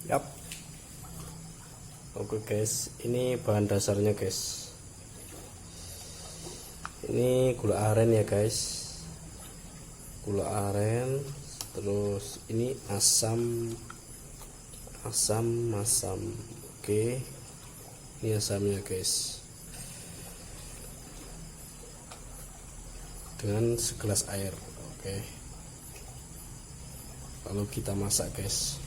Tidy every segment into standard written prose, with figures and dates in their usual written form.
Yap. Oke guys, ini bahan dasarnya guys. Ini gula aren ya guys. Gula aren, terus ini asam. Oke. Ini asamnya guys. Dengan segelas air. Oke. Lalu kita masak guys.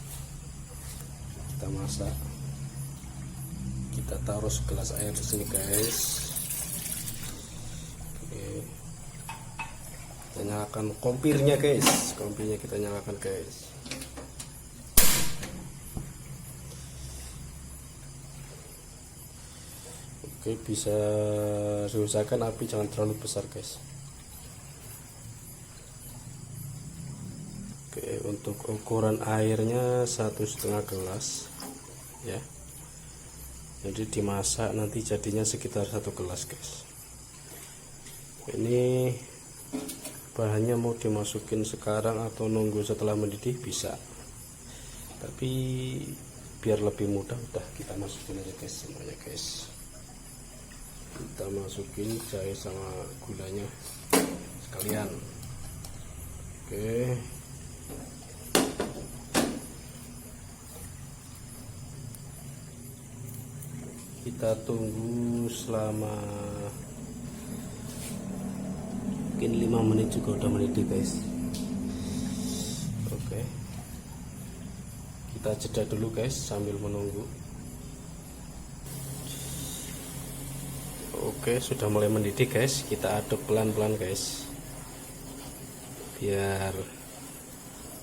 Kita taruh segelas air di sini guys. Oke. Kita nyalakan kompirnya guys. Kita nyalakan guys. Oke, bisa diusahakan api jangan terlalu besar guys. Oke, untuk ukuran airnya 1,5 gelas ya. Jadi dimasak nanti jadinya sekitar 1 gelas guys. Ini bahannya mau dimasukin sekarang atau nunggu setelah mendidih bisa, tapi biar lebih mudah udah kita masukin aja guys semuanya guys. Kita masukin jahe sama gulanya sekalian. Oke, kita tunggu selama mungkin 5 menit juga udah mendidih guys. Oke, kita jeda dulu guys sambil menunggu. Oke, sudah mulai mendidih guys. Kita aduk pelan-pelan guys, biar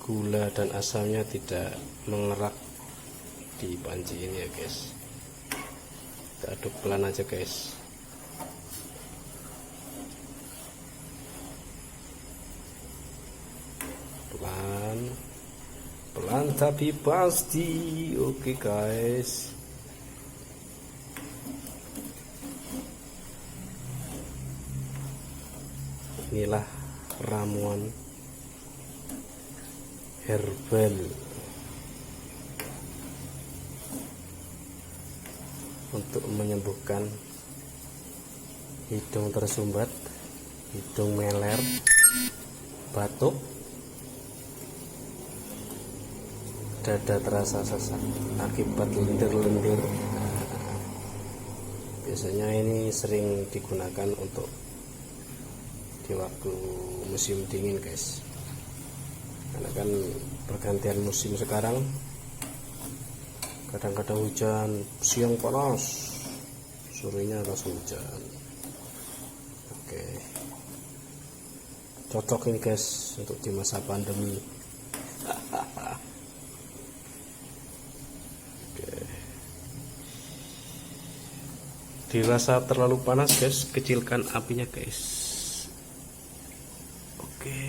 gula dan asamnya tidak mengerak di panci ini ya guys. Kita aduk pelan aja guys. Pelan tapi pasti. Oke guys. Inilah ramuan herbal untuk menyembuhkan hidung tersumbat, hidung meler, batuk, dada terasa sesak akibat lendir-lendir. Biasanya ini sering digunakan untuk di waktu musim dingin guys, karena kan pergantian musim sekarang, kadang-kadang hujan, siang panas, sorenya langsung hujan. Oke, cocok ini guys untuk di masa pandemi. Oke, dirasa terlalu panas guys, kecilkan apinya guys. Oke,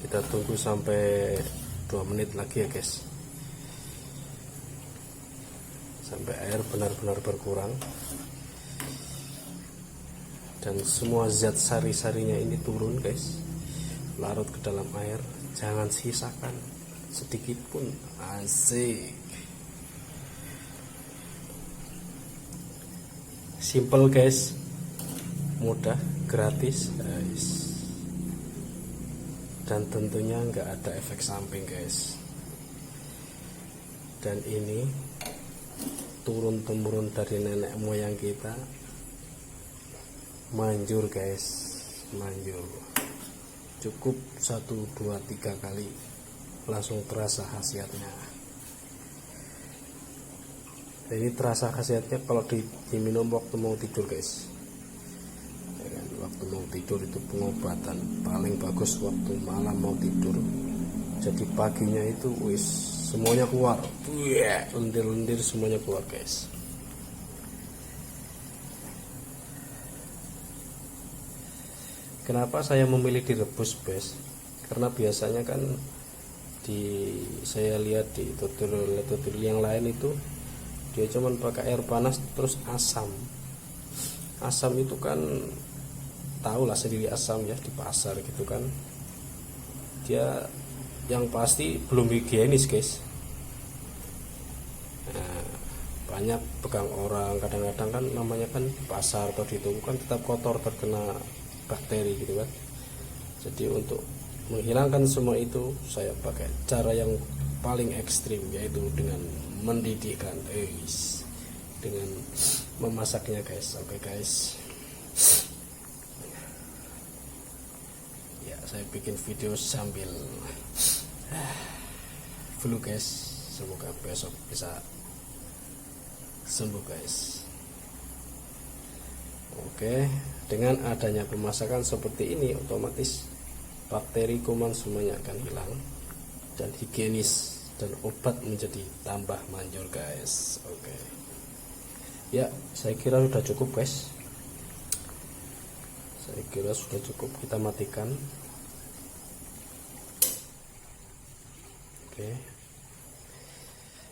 kita tunggu sampai 2 menit lagi ya guys, sampai air benar-benar berkurang dan semua zat sari-sarinya ini turun guys, larut ke dalam air. Jangan sisakan sedikit pun. Asik, simple guys, mudah, gratis guys, dan tentunya nggak ada efek samping guys. Dan ini turun temurun dari nenek moyang kita, manjur guys, manjur. Cukup 1, 2, 3 kali langsung terasa khasiatnya. Ini terasa khasiatnya kalau diminum waktu mau tidur guys ya kan? Waktu mau tidur itu pengobatan paling bagus waktu malam mau tidur. Jadi paginya itu wis semuanya keluar, lendir-lendir semuanya keluar guys. Kenapa saya memilih direbus guys? Karena biasanya kan saya lihat di tutorial yang lain itu dia cuman pakai air panas terus asam. Asam itu kan tahulah sendiri asam ya, di pasar gitu kan dia yang pasti belum higienis guys. Nah, banyak pegang orang kadang-kadang kan, namanya kan di pasar atau di toko kan tetap kotor, terkena bakteri gitu kan. Jadi untuk menghilangkan semua itu saya pakai cara yang paling ekstrim, yaitu dengan mendidihkan, dengan memasaknya guys. Oke guys, ya saya bikin video sambil flu guys, semoga besok bisa sembuh guys. Oke, dengan adanya pemasakan seperti ini otomatis bakteri kuman semuanya akan hilang dan higienis, dan obat menjadi tambah manjur guys. Oke, ya saya kira sudah cukup guys, saya kira sudah cukup, kita matikan. Oke,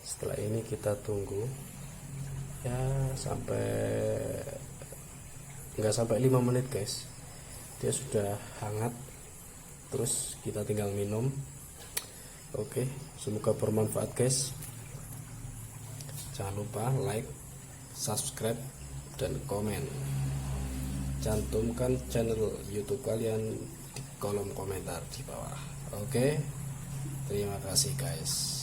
setelah ini kita tunggu ya nggak sampai 5 menit guys, dia sudah hangat, terus kita tinggal minum. Oke, semoga bermanfaat guys. Jangan lupa like, subscribe, dan komen. Cantumkan channel YouTube kalian di kolom komentar di bawah. Oke, terima kasih guys.